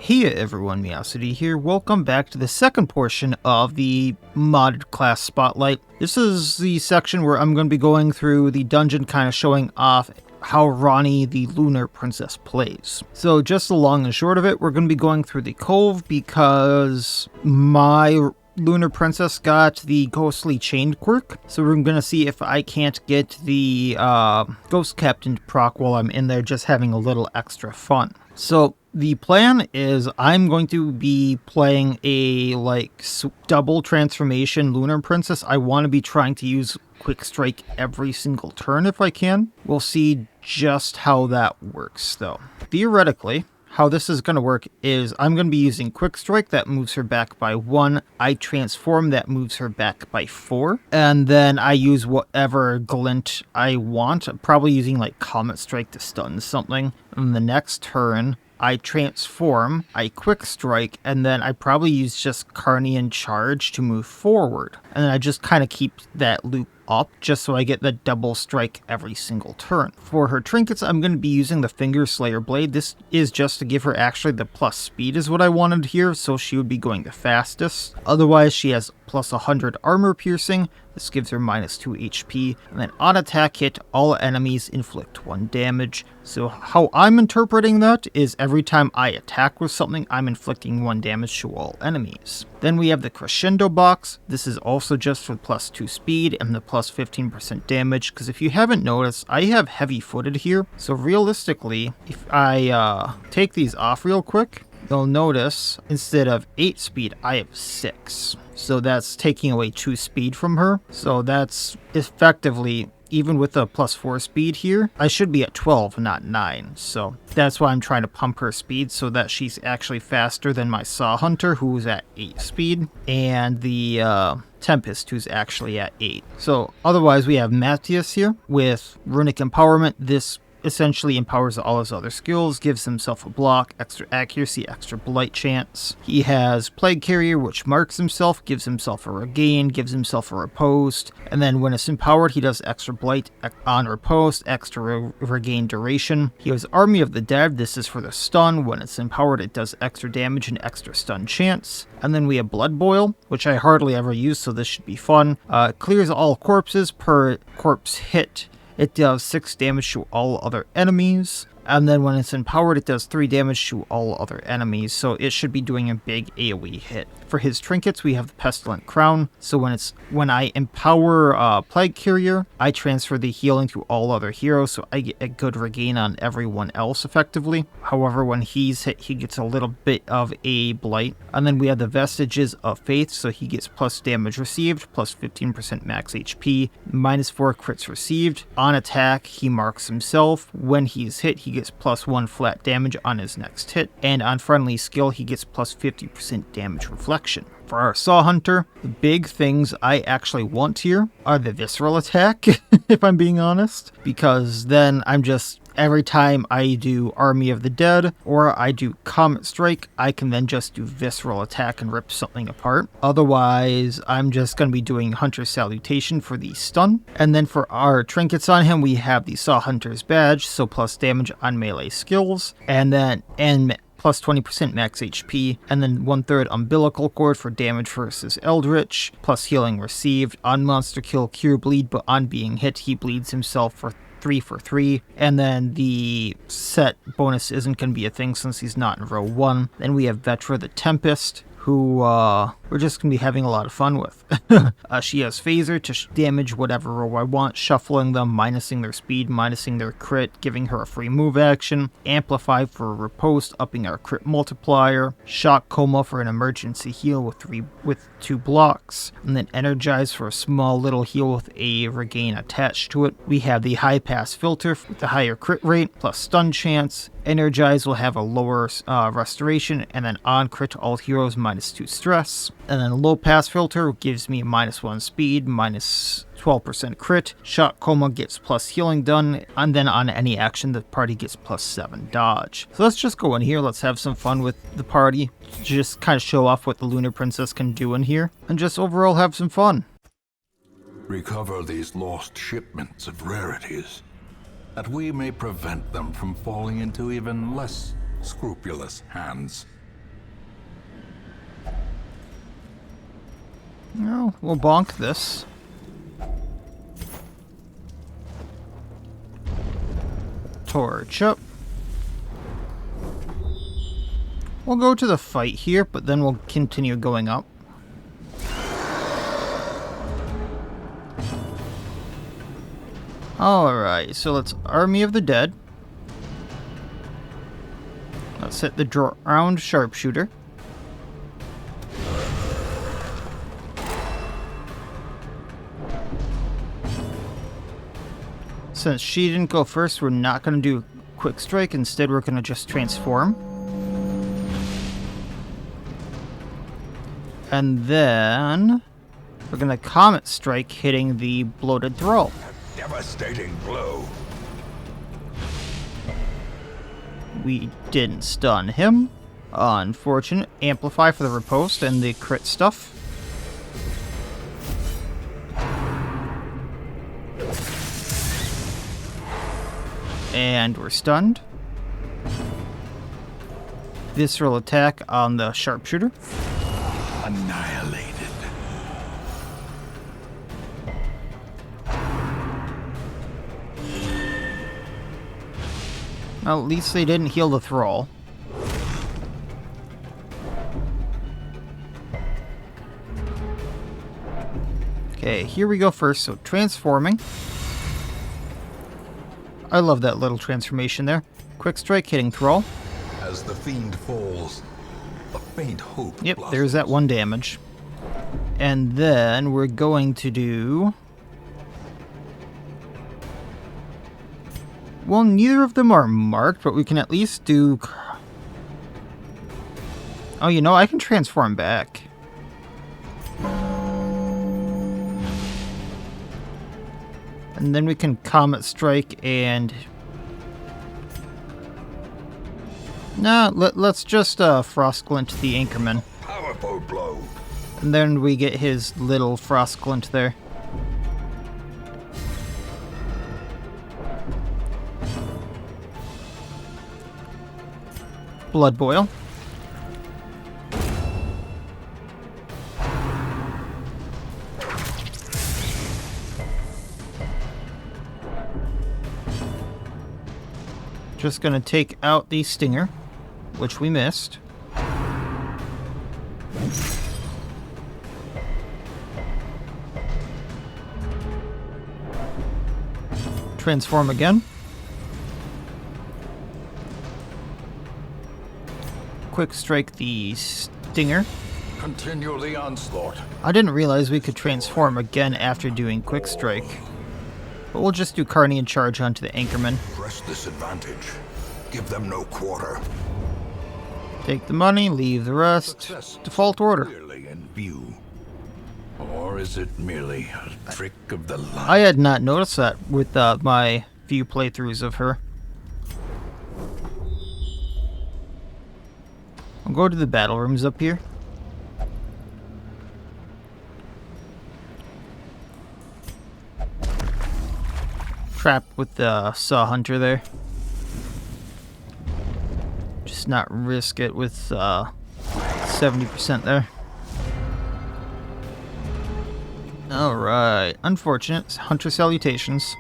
Hey everyone, Miacidae here. Welcome back to the second portion of the modded class spotlight. This is the section where I'm going to be going through the dungeon, kind of showing off how Ranni, the Lunar Princess, plays. So just the long and short of it, we're going to be going through the Cove because my Lunar Princess got the Ghostly Chained quirk. So we're going to see if I can't get the Ghost Captain proc while I'm in there, just having a little extra fun. So the plan is I'm going to be playing a double transformation Lunar Princess. I want to be trying to use Quick Strike every single turn if I can. We'll see just how that works though. Theoretically, how this is going to work is I'm going to be using Quick Strike, that moves her back by 1. I transform, that moves her back by 4. And then I use whatever glint I want. I'm probably using like Comet Strike to stun something. And the next turn, I transform, I Quick Strike, and then I probably use just Carnian Charge to move forward. And then I just kind of keep that loop up just so I get the double strike every single turn. For her trinkets, I'm going to be using the Finger Slayer Blade. This is just to give her actually the plus speed is what I wanted here, so she would be going the fastest. Otherwise, she has plus 100 armor piercing. This gives her minus 2 HP. And then on attack hit, all enemies inflict 1 damage. So how I'm interpreting that is every time I attack with something, I'm inflicting 1 damage to all enemies. Then we have the Crescendo box. This is also just for plus 2 speed and the plus 15% damage, because if you haven't noticed, I have heavy footed here. So realistically, if I take these off real quick, you'll notice instead of 8 speed, I have 6. So that's taking away 2 speed from her. So that's effectively, even with a plus 4 speed here, I should be at 12, not 9. So that's why I'm trying to pump her speed so that she's actually faster than my Saw Hunter, who's at 8 speed, and the Tempest, who's actually at 8. So otherwise we have Matthias here with Runic Empowerment. This essentially empowers all his other skills, gives himself a block, extra accuracy, extra blight chance. He has Plague Carrier, which marks himself, gives himself a regain, gives himself a riposte, and then when it's empowered, he does extra blight on riposte, extra regain duration. He has Army of the Dead. This is for the stun. When it's empowered, it does extra damage and extra stun chance. And then we have Blood Boil, which I hardly ever use, so this should be fun. Clears all corpses per corpse hit. It does 6 damage to all other enemies, and then when it's empowered, it does 3 damage to all other enemies, so it should be doing a big AoE hit. For his trinkets, we have the Pestilent Crown, so when I empower Plague Carrier, I transfer the healing to all other heroes, so I get a good regain on everyone else effectively. However, when he's hit, he gets a little bit of a blight. And then we have the Vestiges of Faith, so he gets plus damage received, plus 15% max HP, minus 4 crits received. On attack, he marks himself. When he's hit, he gets plus 1 flat damage on his next hit, and on friendly skill he gets plus 50% damage reflection. For our Saw Hunter, the big things I actually want here are the Visceral Attack, if I'm being honest, because then I'm just, every time I do Army of the Dead or I do Comet Strike, I can then just do Visceral Attack and rip something apart. Otherwise, I'm just going to be doing Hunter Salutation for the stun. And then for our trinkets on him, we have the Saw Hunter's Badge, so plus damage on melee skills, and plus 20% max HP, and then 1/3 umbilical cord for damage versus Eldritch, plus healing received. On monster kill, cure bleed, but on being hit, he bleeds himself for 3 for 3, and then the set bonus isn't going to be a thing since he's not in row 1. Then we have Vetra the Tempest, who we're just going to be having a lot of fun with. She has Phaser to damage whatever row I want, shuffling them, minusing their speed, minusing their crit, giving her a free move action, Amplify for a riposte, upping our crit multiplier, Shock Coma for an emergency heal with 2 blocks, and then Energize for a small little heal with a regain attached to it. We have the High Pass Filter with the higher crit rate, plus stun chance. Energize will have a lower restoration, and then on crit all heroes minus 2 stress. And then Low Pass Filter gives me minus 1 speed, minus 12% crit. Shock Coma gets plus healing done, and then on any action the party gets plus 7 dodge. So let's just go in here, let's have some fun with the party, just kind of show off what the Lunar Princess can do in here, and just overall have some fun. Recover these lost shipments of rarities, that we may prevent them from falling into even less scrupulous hands. No, we'll bonk this. Torch up. We'll go to the fight here, but then we'll continue going up. Alright, so let's Army of the Dead. Let's hit the drowned Sharpshooter. Since she didn't go first, we're not going to do Quick Strike. Instead, we're going to just transform. And then we're going to Comet Strike, hitting the Bloated Thrall. A devastating blow. We didn't stun him. Unfortunate. Amplify for the riposte and the crit stuff. And we're stunned. Visceral attack on the Sharpshooter. Annihilated. Well, at least they didn't heal the Thrall. Okay, here we go first. So transforming. I love that little transformation there. Quick Strike hitting Thrall. As the fiend falls, a faint hope Yep, blossoms. there's that one damage. And then we're going to do... Well, neither of them are marked, but we can at least do... Oh, you know, I can transform back. And then we can Comet Strike and... Nah, let's just Frost Glint the Anchorman. Powerful blow. And then we get his little Frost Glint there. Blood Boil. Just gonna take out the Stinger, which we missed. Transform again. Quick Strike the Stinger. Continue the onslaught. I didn't realize we could transform again after doing Quick Strike. But we'll just do Carnian Charge onto the Anchorman. Press this advantage. Give them no quarter. Take the money, leave the rest. Success Default order. clearly in view. Or is it merely a trick of the light? I had not noticed that with my few playthroughs of her. I'll go to the battle rooms up here. Trapped with the Saw Hunter there. Just not risk it with 70% there. Alright, unfortunate. Hunter Salutations.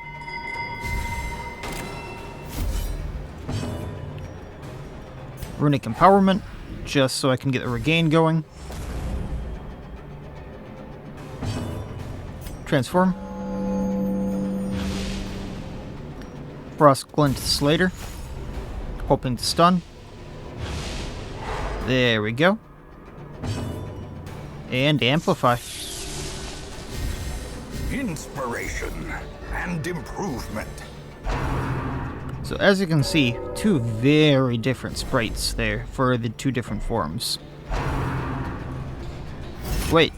Runic Empowerment, just so I can get the regain going. Transform. Frost Glint Slater. Hoping to stun. There we go. And Amplify. Inspiration and improvement. So as you can see, two very different sprites there for the two different forms. Wait.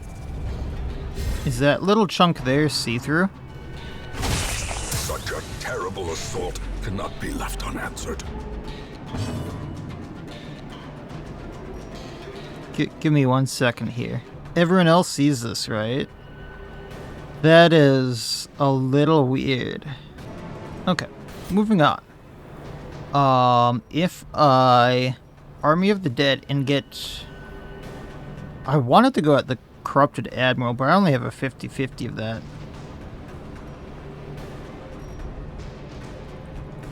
Is that little chunk there see-through? Such a terrible assault cannot be left unanswered. Give me 1 second here. Everyone else sees this, right? That is a little weird. Okay, moving on. If I Army of the Dead and get... I wanted to go at the Corrupted Admiral, but I only have a 50-50 of that.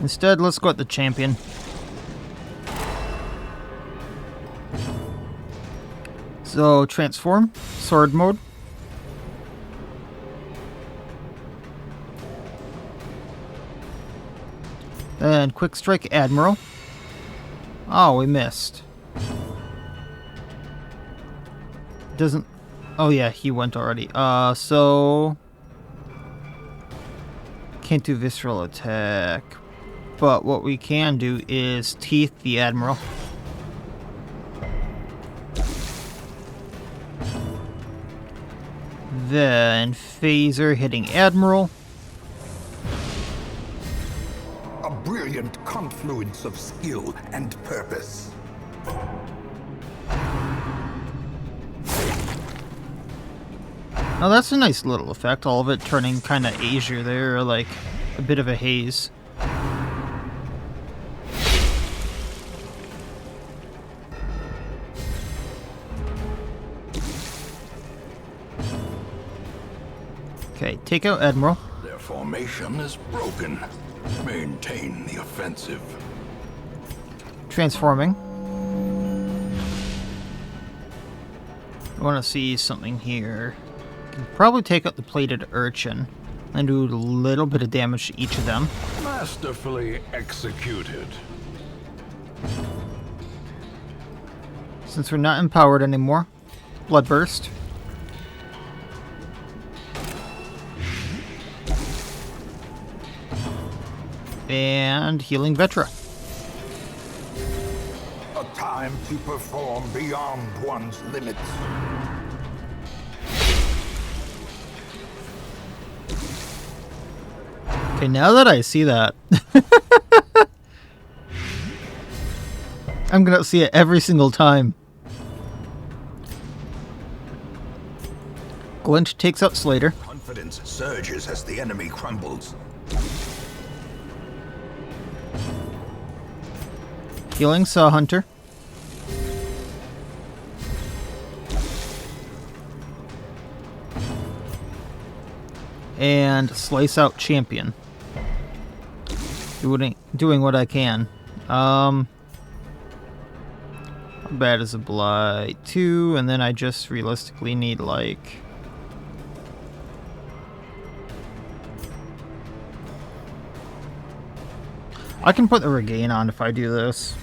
Instead, let's go at the champion. So, transform, sword mode. Then quick strike Admiral. Oh, we missed. Doesn't... Oh yeah, he went already. So... Can't do visceral attack. But what we can do is teeth the Admiral. Then phaser hitting Admiral. A brilliant confluence of skill and purpose. Now that's a nice little effect, all of it turning kind of azure there, like a bit of a haze. Okay, take out Admiral. Their formation is broken. Maintain the offensive. Transforming. I want to see something here. Can probably take out the plated Urchin and do a little bit of damage to each of them. Masterfully executed. Since we're not empowered anymore, Bloodburst. And healing Vetra. A time to perform beyond one's limits. Okay, now that I see that, I'm gonna see it every single time. Glint takes out Slater. Confidence surges as the enemy crumbles. Healing Saw Hunter. And slice out Champion. Doing what I can. How bad is a Blight? 2, and then I just realistically need like... I can put the Regain on if I do this.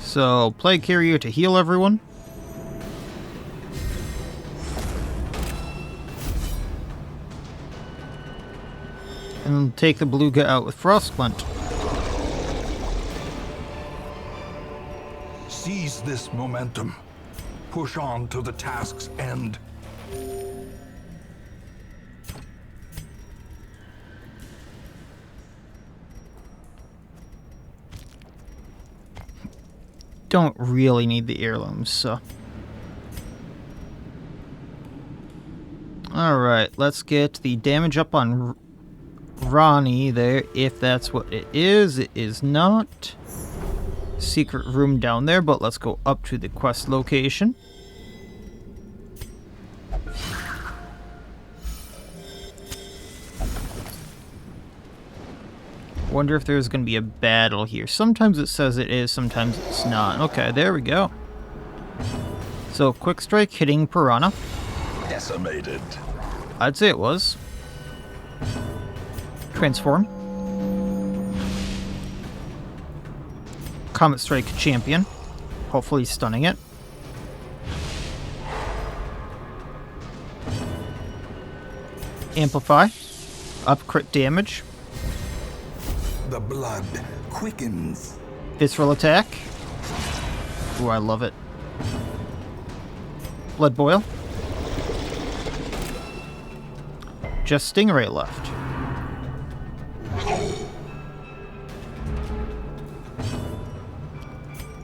So, play Caria to heal everyone. And take the Beluga out with Frostglint. Seize this momentum. Push on to the task's end. Don't really need the heirlooms, so... Alright, let's get the damage up on Ranni there, if that's what it is. It is not. Secret room down there, but let's go up to the quest location. Wonder if there's going to be a battle here. Sometimes it says it is, sometimes it's not. Okay, there we go. So, quick strike hitting Piranha. Decimated. I'd say it was. Transform. Comet Strike Champion. Hopefully stunning it. Amplify. Up crit damage. The blood quickens. Visceral attack. Ooh, I love it. Blood Boil. Just Stingray left.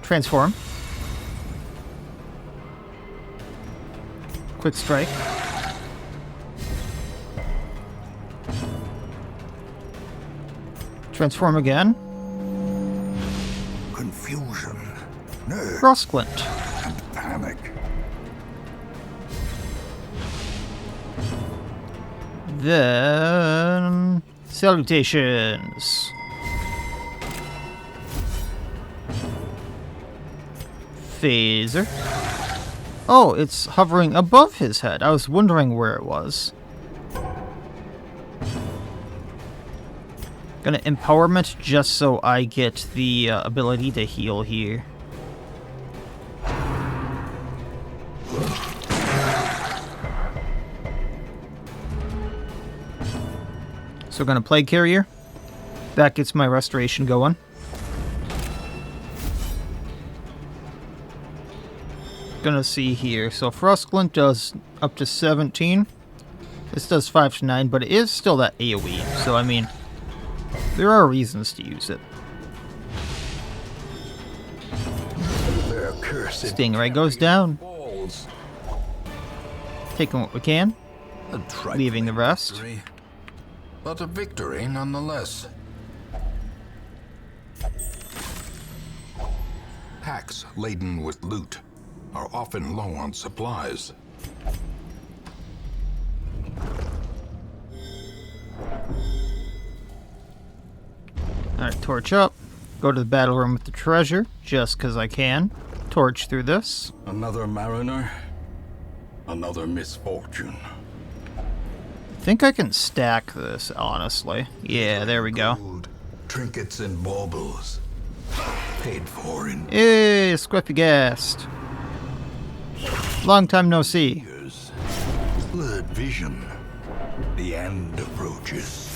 Transform. Quick strike. Transform again. Confusion, nerve, Frostglint. and panic. Then... Salutations. Phaser. Oh, it's hovering above his head. I was wondering where it was. Gonna empowerment just so I get the ability to heal here. So gonna Plague Carrier. That gets my restoration going. Gonna see here. So Frostglint does up to 17. This does 5 to 9, but it is still that AoE. So I mean, there are reasons to use it. Stingray goes down. Taking what we can. Leaving the rest. Victory, but a victory nonetheless. Packs laden with loot are often low on supplies. Alright, torch up. Go to the battle room with the treasure, just because I can. Torch through this. Another mariner, another misfortune. I think I can stack this, honestly. Yeah, there we go. Gold, trinkets and baubles. Paid for in Hey, Squiffy-gast. Long time no see. years. Blurred vision. The end approaches.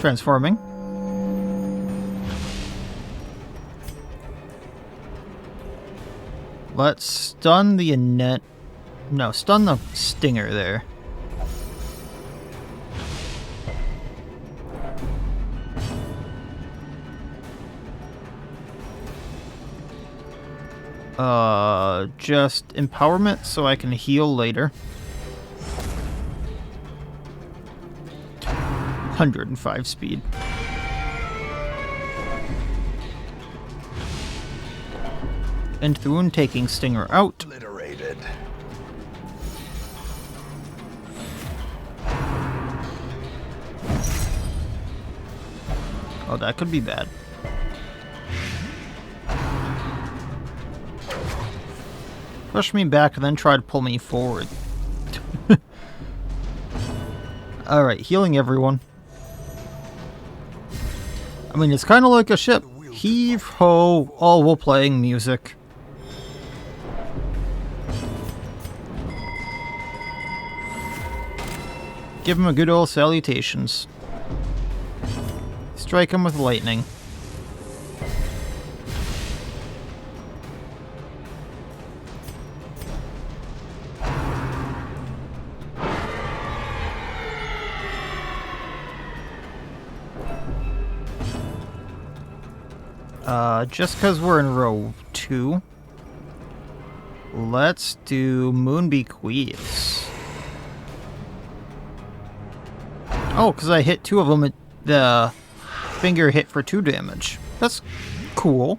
Transforming. Let's stun the stun the stinger there. Just empowerment so I can heal later. 105 speed. End the wound, taking Stinger out. Obliterated. Oh, that could be bad. Push me back and then try to pull me forward. Alright, healing everyone. I mean, it's kind of like a ship. Heave ho, all while playing music. Give him a good old salutations. Strike him with lightning. Just because we're in row 2, let's do Moonbequeaths. Oh, because I hit 2 of them, the finger hit for 2 damage. That's cool.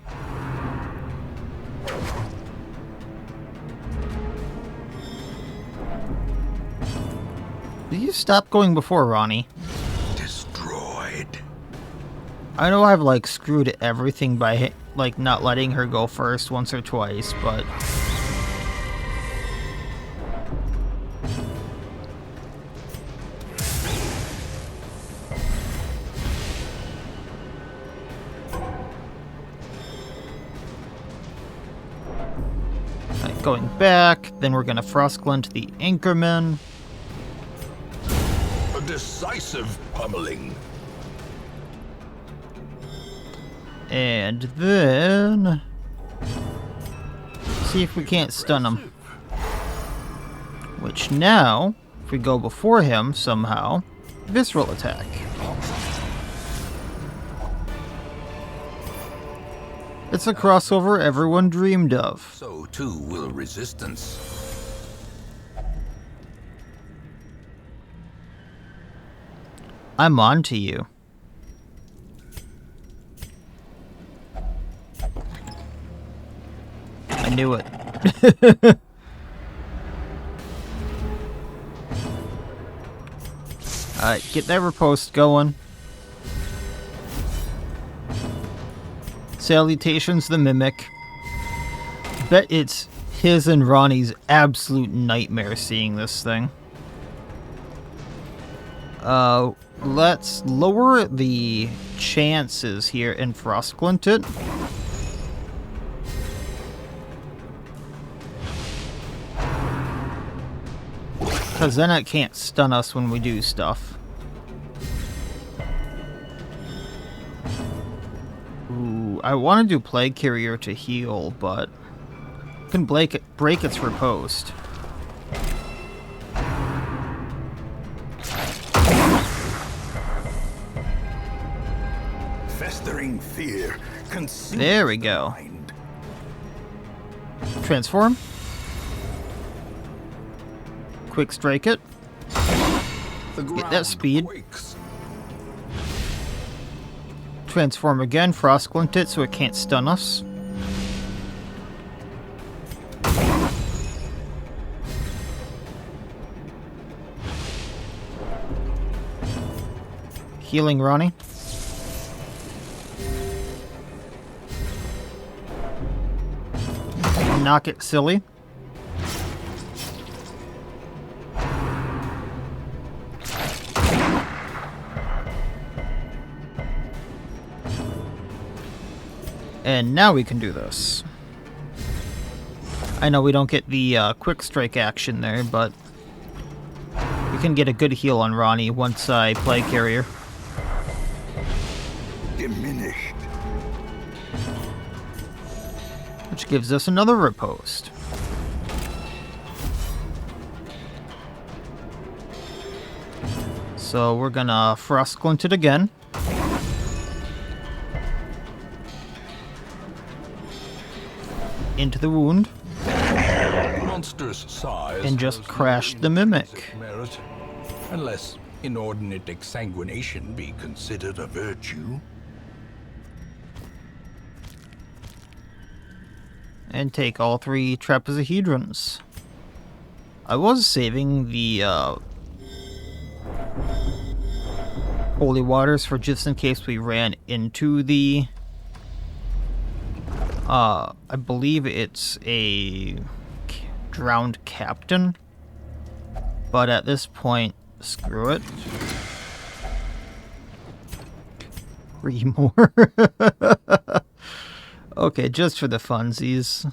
Did you stop going before, Ranni? Destroyed. I know I've, like, screwed everything by, like, not letting her go first once or twice, but... Right, going back, then we're gonna Frostglint the Anchorman. A decisive pummeling. And then... see if we can't stun him. Which now, if we go before him somehow, Visceral attack. It's a crossover everyone dreamed of. So too will resistance. I'm on to you. I knew it. Alright, get that riposte going. Salutations the Mimic. Bet it's his and Ranni's absolute nightmare seeing this thing. Let's lower the chances here and Frostglint it. Because then it can't stun us when we do stuff. Ooh, I want to do Plague Carrier to heal, but I can break its riposte. Festering fear. There we go. Transform. Quick strike it. Get that speed. Quakes. Transform again, Frostglint it so it can't stun us. Healing Ranni. Knock it silly. And now we can do this. I know we don't get the quick strike action there, but we can get a good heal on Ranni once I play Carrier. Diminished. Which gives us another riposte. So we're gonna Frostglint it again. Into the wound. Monstrous size And just has crash no the Mimic. intrinsic merit, unless inordinate exsanguination be considered a virtue. And take all 3 trapezohedrons. I was saving the holy waters for just in case we ran into the I believe it's a drowned captain, but at this point, screw it. 3 more. Okay, just for the funsies.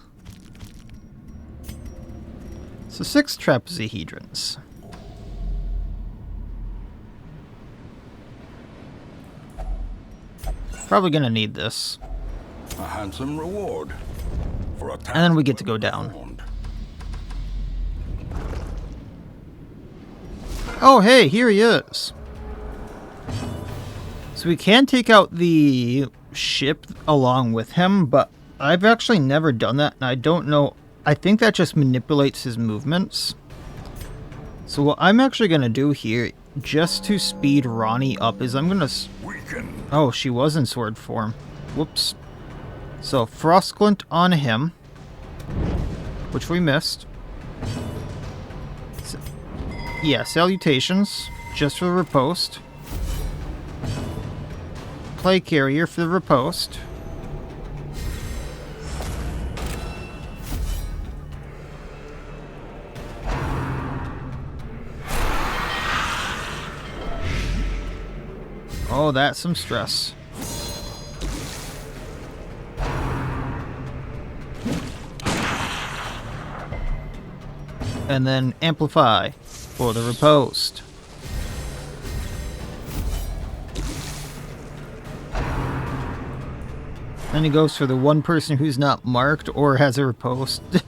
So 6 trapezohedrons. Probably gonna need this. A handsome reward for a task And then we get to go well down. performed. Oh, hey, here he is. So we can take out the ship along with him, but I've actually never done that, and I don't know. I think that just manipulates his movements. So what I'm actually going to do here, just to speed Ranni up, is I'm going to... Weaken. Oh, she was in sword form. Whoops. So Frostglint on him, which we missed. Yeah, salutations, just for the riposte. Play Carrier for the riposte. Oh, that's some stress. And then amplify for the riposte. Then he goes for the one person who's not marked or has a riposte. We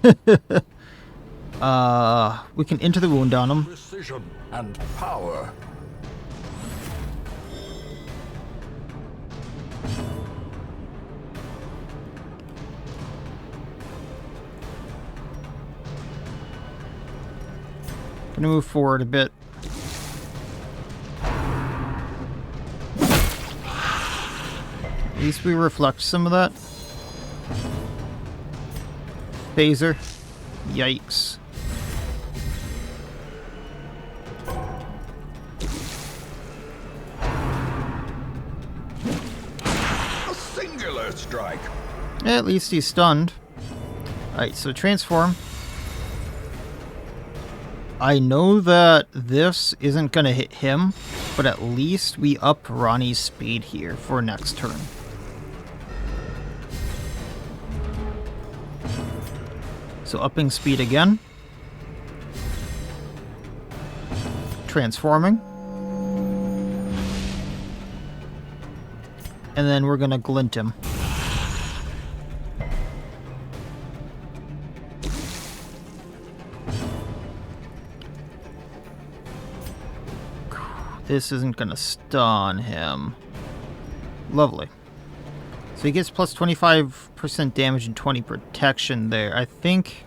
can enter the wound on him. Precision and power. Gonna move forward a bit. least we reflect some of that. Phaser. Yikes. A singular strike. At least he's stunned. Alright, so transform. I know that this isn't going to hit him, but at least we up Ranni's speed here for next turn. So upping speed again. Transforming. And then we're going to glint him. This isn't going to stun him. Lovely. So he gets plus 25% damage and 20 protection there. I think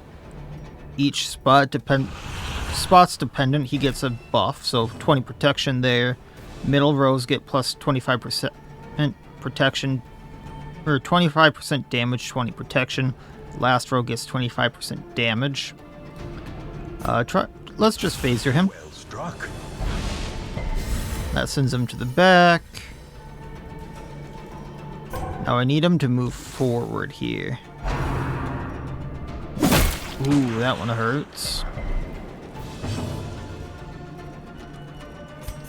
each spot's dependent. He gets a buff, so 20 protection there. Middle rows get plus 25% protection, or 25% damage, 20 protection. Last row gets 25% damage. Let's just phaser him. Well struck. That sends him to the back. Now I need him to move forward here. Ooh, that one hurts.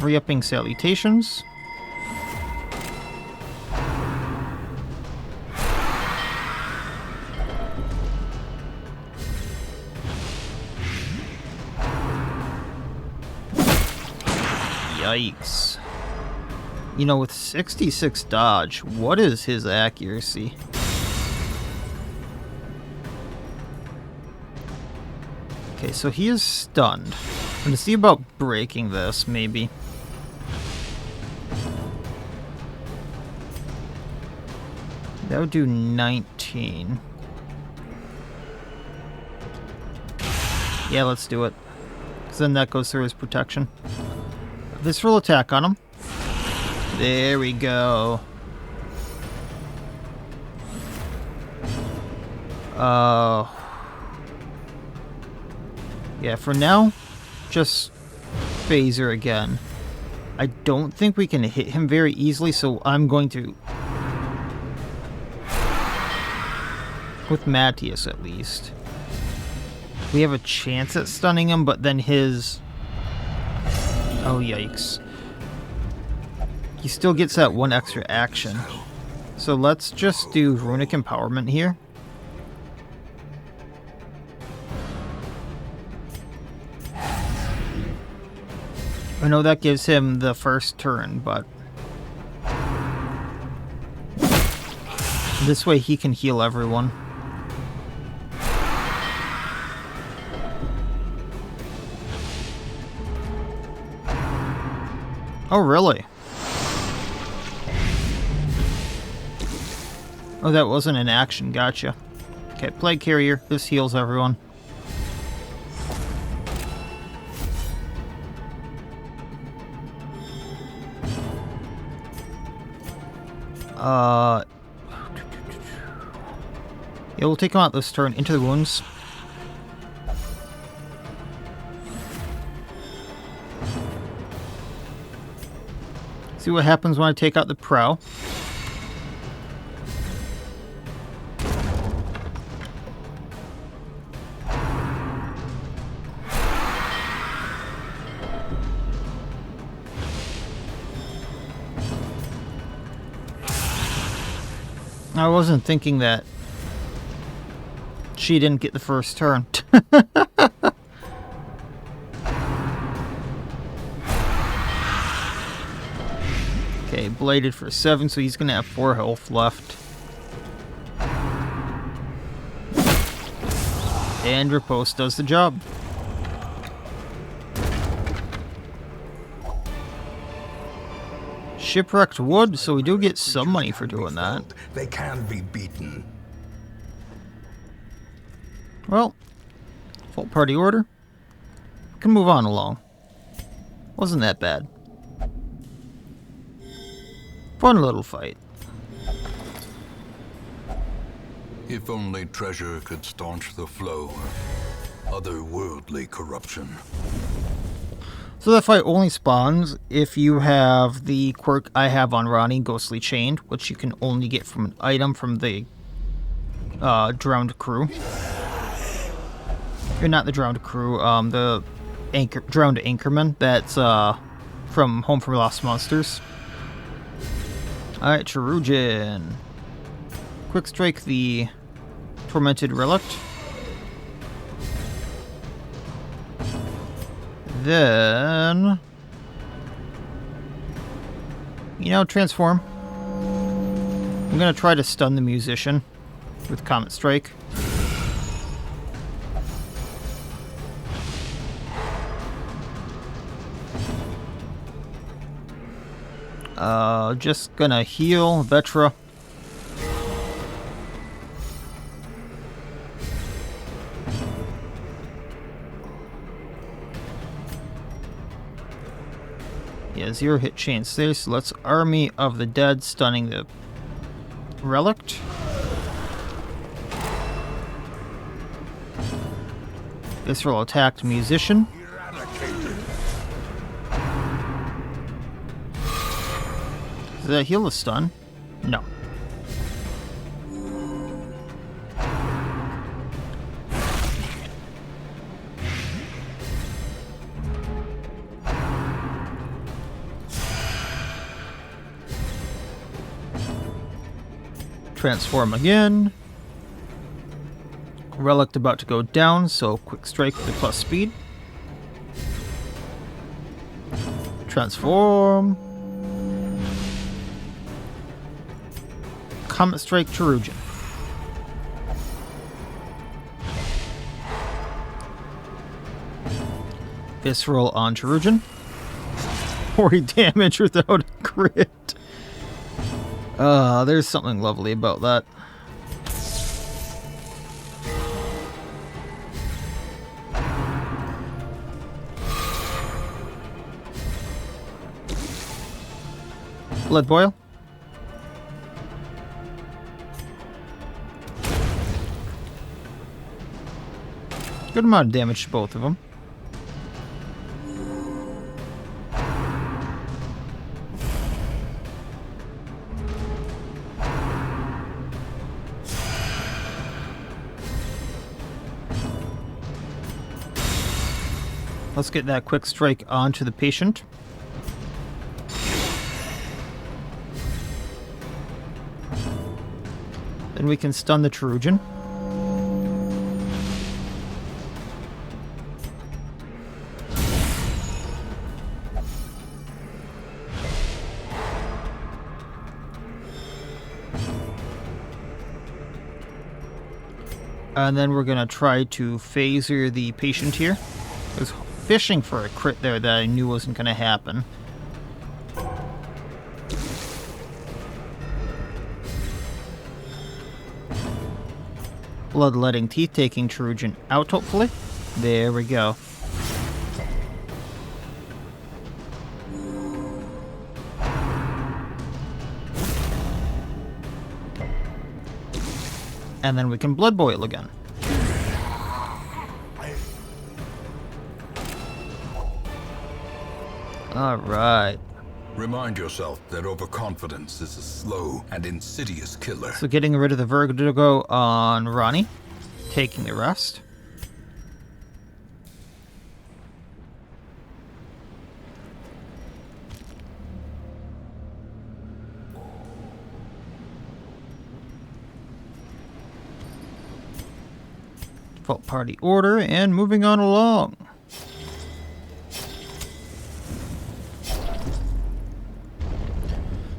Re-upping salutations. Yikes. You know, with 66 dodge, what is his accuracy? Okay, so he is stunned. I'm gonna see about breaking this, maybe. That would do 19. Yeah, let's do it. Because then that goes through his protection. Visceral attack on him. There we go. Yeah, for now, just phaser again. I don't think we can hit him very easily, so I'm going to... with Matthias, at least. We have a chance at stunning him, but then his... oh, yikes. He still gets that one extra action. So let's just do Runic Empowerment here. I know that gives him the first turn, but... this way he can heal everyone. Oh, really? Oh, that wasn't an action. Gotcha. Okay, Plague Carrier. This heals everyone. Yeah, we'll take him out this turn. Into the wounds. See what happens when I take out the Prow. I wasn't thinking that she didn't get the first turn. Okay, bladed for 7, so he's gonna have 4 health left. And Riposte does the job. Shipwrecked wood, so we do get some money for doing that. They can be beaten. Well, full party order. We can move on along. Wasn't that bad. Fun little fight. If only treasure could staunch the flow of otherworldly corruption. So that fight only spawns if you have the quirk I have on Ranni, Ghostly Chained, which you can only get from an item from the drowned crew. Or not the drowned crew, the drowned Anchorman that's from Home for Lost Monsters. Alright, Chirurgeon. Quick strike the Tormented Relict. Then, transform. I'm gonna try to stun the musician with Comet Strike. Just gonna heal Vetra. Yeah, 0 hit chance there, so let's Army of the Dead, stunning the Relict. Visceral attacked Musician. Does that heal the stun? No. Transform again. Relict about to go down, so quick strike with the plus speed. Transform. Comet Strike Chirurgeon. Visceral on Chirurgeon. 40 damage without a crit. There's something lovely about that. Blood Boil. Good amount of damage to both of them. Let's get that quick strike onto the patient. Then we can stun the Chirurgeon. And then we're going to try to phaser the patient here. I was fishing for a crit there that I knew wasn't going to happen. Bloodletting Teeth taking Chirurgeon out, hopefully. There we go. And then we can Blood Boil again. Alright. Remind yourself that overconfidence is a slow and insidious killer. So getting rid of the Vertigo on Ranni. Taking the rest. Default party order and moving on along.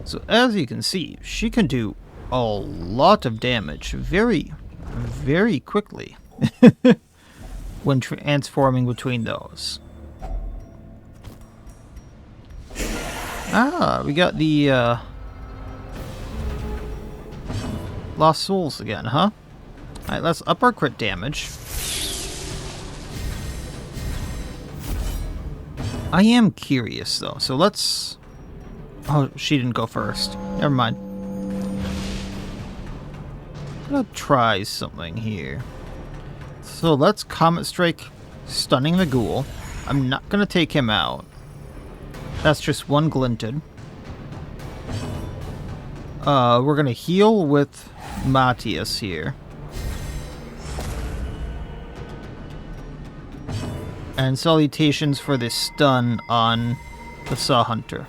So as you can see, she can do a lot of damage very, very quickly when transforming between those. Ah, we got the Lost Souls again, huh? Alright, let's up our crit damage. I am curious though, so let's... Oh, she didn't go first. Never mind. I'm gonna try something here. So let's Comet Strike, stunning the ghoul. I'm not gonna take him out. That's just one glinted. We're gonna heal with Matthias here. And salutations for this stun on the Saw Hunter.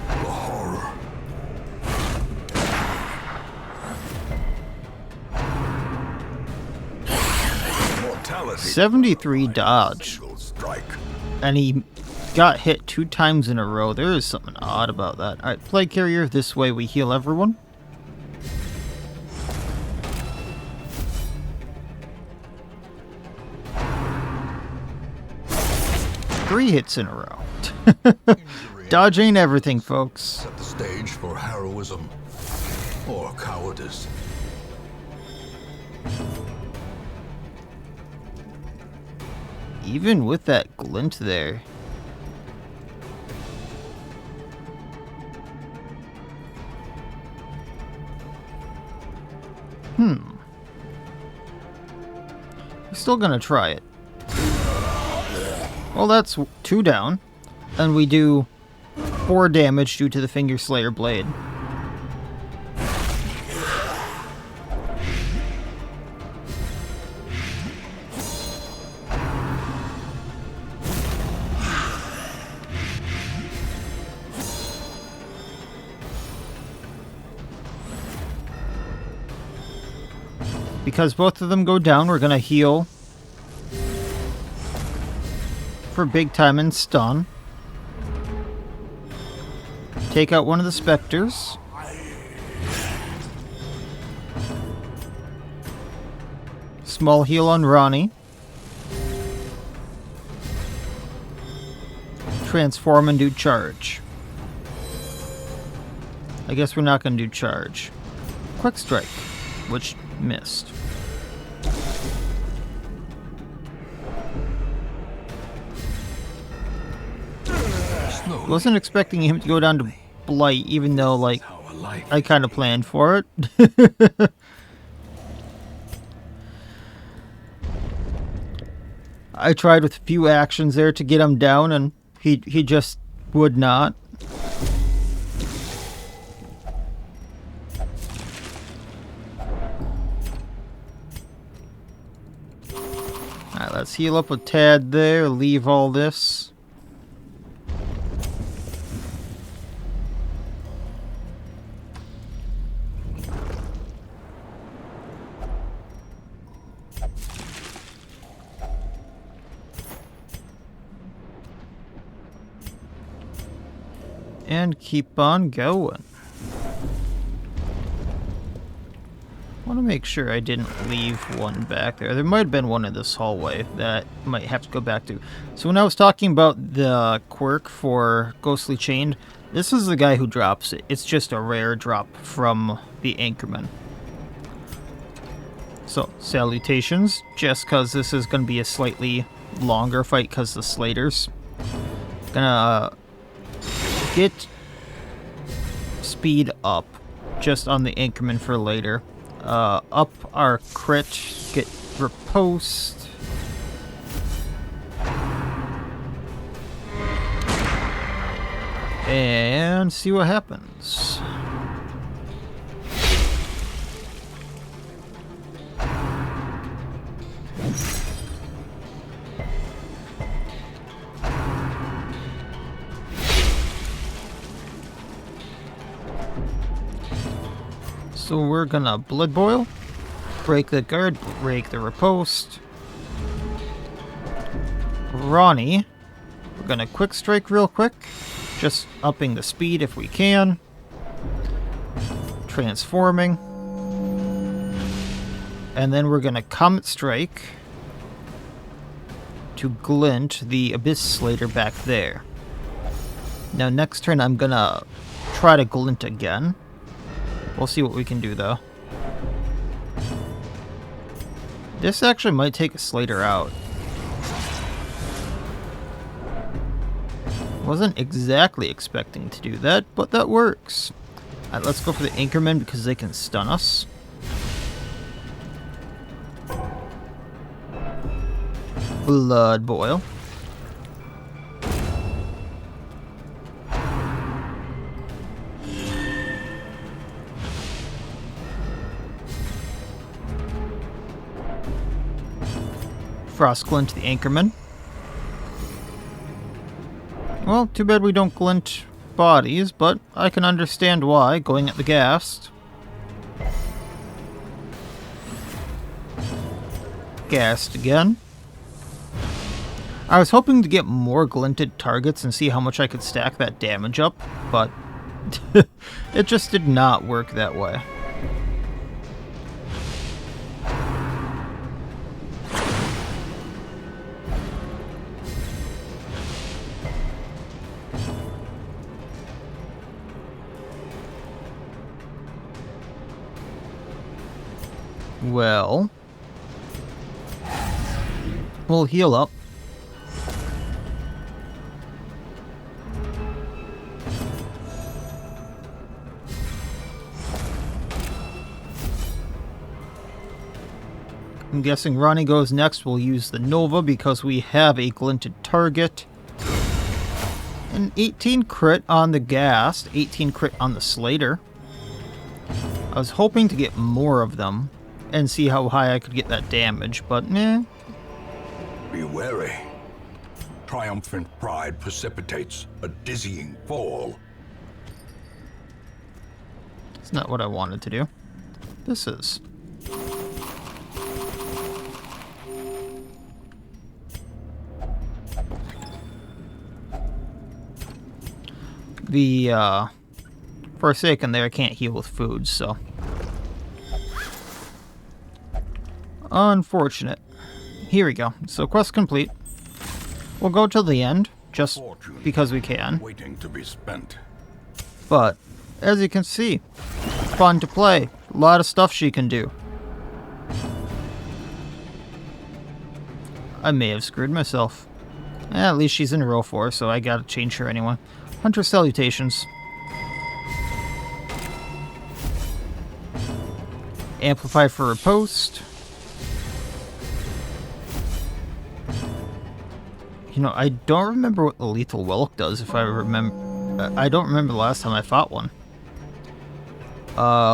The horror. 73 dodge. And he got hit 2 times in a row. There is something odd about that. Alright, Plague Carrier, this way we heal everyone. Three hits in a row. Dodge ain't everything, folks. Set the stage for heroism or cowardice. Even with that glint there. We're still gonna try it. Well, that's 2 down. And we do 4 damage due to the Finger Slayer blade. Because both of them go down, we're gonna heal for big time and stun. Take out one of the Specters. Small heal on Ranni. Transform and do charge. I guess we're not gonna do charge. Quick Strike, which missed. Wasn't expecting him to go down to Blight, even though, like, I kind of planned for it. I tried with a few actions there to get him down, and he just would not. Alright, let's heal up with Tad there, leave all this. And keep on going. I want to make sure I didn't leave one back there. There might have been one in this hallway that I might have to go back to. So when I was talking about the quirk for Ghostly Chained, this is the guy who drops it. It's just a rare drop from the Anchorman. So, salutations. Just because this is going to be a slightly longer fight because the Slaters. Gonna get speed up just on the Anchorman for later. Up our crit, get riposte. And see what happens. So we're gonna Blood Boil, break the guard, break the riposte. Ranni, we're gonna Quick Strike real quick, just upping the speed if we can. Transforming. And then we're gonna Comet Strike to glint the Abyss Slater back there. Now next turn I'm gonna try to glint again. We'll see what we can do, though. This actually might take a Slater out. Wasn't exactly expecting to do that, but that works. Alright, let's go for the Anchorman because they can stun us. Blood Boil. Frost Glint to the Anchorman. Well, too bad we don't glint bodies, but I can understand why, going at the ghast. Ghast again. I was hoping to get more glinted targets and see how much I could stack that damage up, but it just did not work that way. Well, we'll heal up. I'm guessing Ranni goes next. We'll use the Nova because we have a glinted target. An 18 crit on the ghast, 18 crit on the Slater. I was hoping to get more of them and see how high I could get that damage, but eh. Be wary. Triumphant pride precipitates a dizzying fall. It's not what I wanted to do. This is. The, for a second there, I can't heal with food, so. Unfortunate. Here we go. So quest complete. We'll go till the end, just because we can. Waiting to be spent. But, as you can see, fun to play. A lot of stuff she can do. I may have screwed myself. At least she's in row 4, so I gotta change her anyway. Hunter Salutations. Amplify for Riposte. You know, I don't remember what the Lethal Whelk does, if I remember. I don't remember the last time I fought one.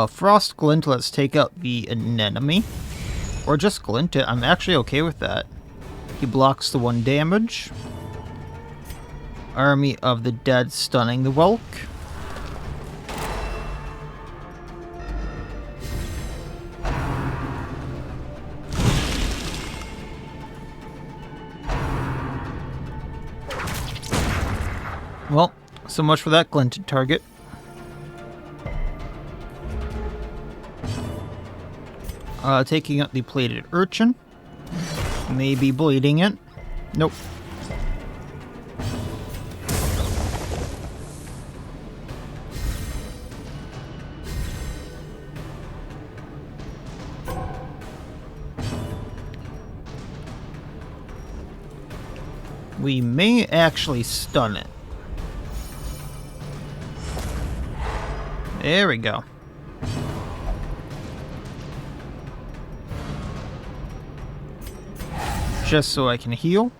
Frost Glint, let's take out the Anemone. Or just Glint it, I'm actually okay with that. He blocks the 1 damage. Army of the Dead stunning the Whelk. Well, so much for that glinted target. Taking out the plated Urchin. Maybe bleeding it. Nope. We may actually stun it. There we go. Just so I can heal.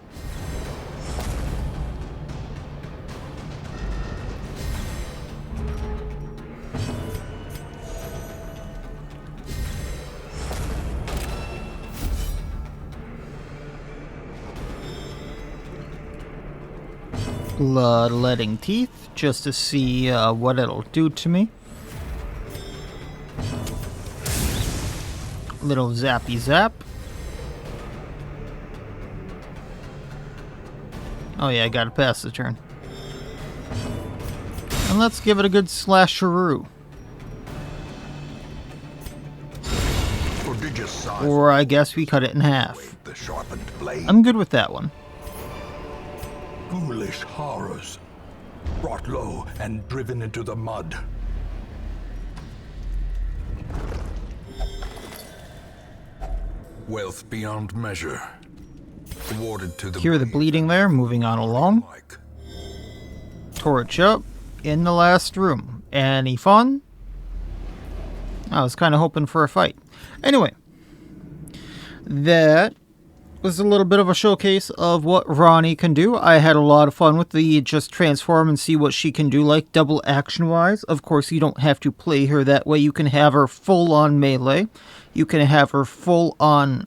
Bloodletting Teeth, just to see what it'll do to me. Little zappy zap. Oh yeah, I gotta pass the turn. And let's give it a good slasheroo. Or I guess we cut it in half. The sharpened blade. I'm good with that one. Ghoulish horrors, brought low and driven into the mud. Wealth beyond measure. Awarded to the Hear the bleeding there, moving on along. Torch up in the last room. Any fun? I was kind of hoping for a fight. Anyway, that was a little bit of a showcase of what Ranni can do. I had a lot of fun with the just transform and see what she can do, like double action wise. Of course, you don't have to play her that way. You can have her full on melee. You can have her full on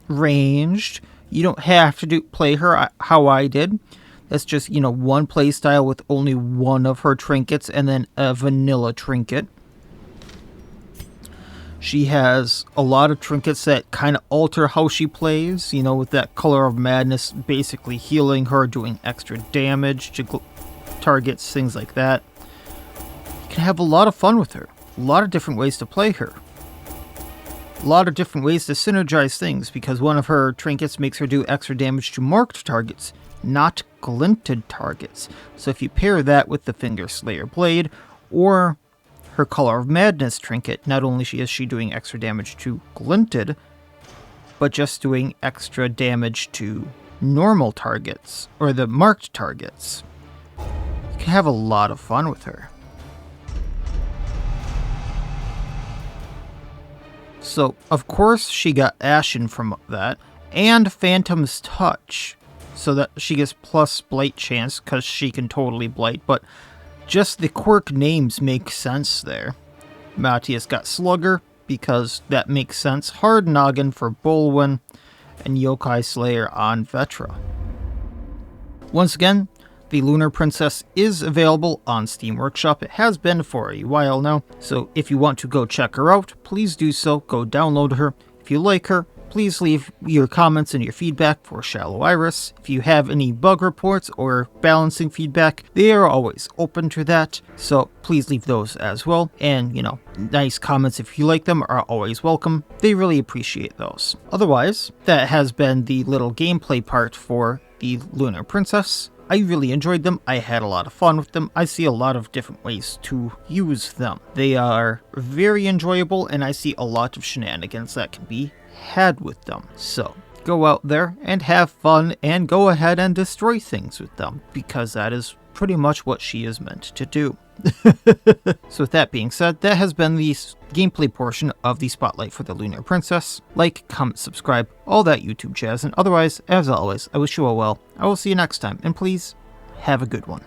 ranged. You don't have to play her how I did. That's just, one play style with only one of her trinkets and then a vanilla trinket. She has a lot of trinkets that kind of alter how she plays, with that Color of Madness basically healing her, doing extra damage to targets, things like that. You can have a lot of fun with her. A lot of different ways to play her. A lot of different ways to synergize things, because one of her trinkets makes her do extra damage to marked targets, not glinted targets. So if you pair that with the Finger Slayer Blade, or her Color of Madness trinket, not only is she doing extra damage to glinted, but just doing extra damage to normal targets, or the marked targets. You can have a lot of fun with her. So, of course, she got Ashen from that, and Phantom's Touch, so that she gets plus Blight chance, because she can totally Blight, but just the quirk names make sense there. Matthias got Slugger, because that makes sense. Hard Noggin for Bolwyn, and Yokai Slayer on Vetra. Once again, the Lunar Princess is available on Steam Workshop. It has been for a while now, so if you want to go check her out, please do so. Go download her. If you like her, please leave your comments and your feedback for ShallowIris. If you have any bug reports or balancing feedback, they are always open to that, so please leave those as well. And, nice comments if you like them are always welcome. They really appreciate those. Otherwise, that has been the little gameplay part for the Lunar Princess. I really enjoyed them. I had a lot of fun with them. I see a lot of different ways to use them. They are very enjoyable, and I see a lot of shenanigans that can be had with them. So go out there and have fun and go ahead and destroy things with them, because that is pretty much what she is meant to do. So with that being said, that has been the gameplay portion of the Spotlight for the Lunar Princess. Like, comment, subscribe, all that YouTube jazz, and otherwise, as always, I wish you all well. I will see you next time, and please, have a good one.